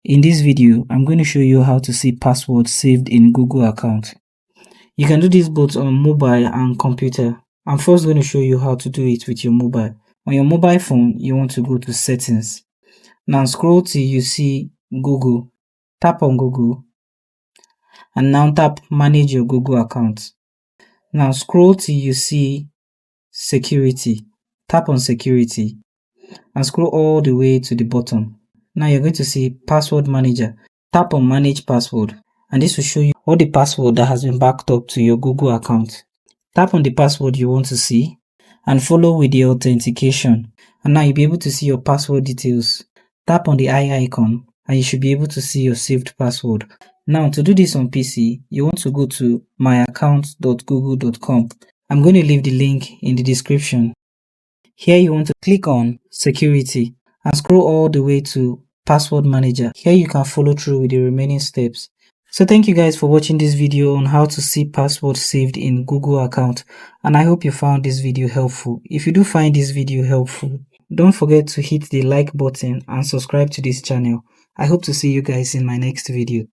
In this video, I'm going to show you how to see passwords saved in Google account. You can do this both on mobile and computer. I'm first going to show you how to do it with your mobile. On your mobile phone, you want to go to settings. Now scroll till you see Google. Tap on Google and now tap manage your Google account. Now scroll till you see security. Tap on security and scroll all the way to the bottom. Now you're going to see password manager. Tap on manage password and this will show you all the password that has been backed up to your Google account. Tap on the password you want to see and follow with the authentication, and now you'll be able to see your password details. Tap on the eye icon and you should be able to see your saved password. Now to do this on PC, you want to go to myaccount.google.com. I'm going to leave the link in the description. Here you want to click on security and scroll all the way to password manager. Here you can follow through with the remaining steps. So thank you guys for watching this video on how to see passwords saved in Google account, and I hope you found this video helpful. If you do find this video helpful, don't forget to hit the like button and subscribe to this channel. I hope to see you guys in my next video.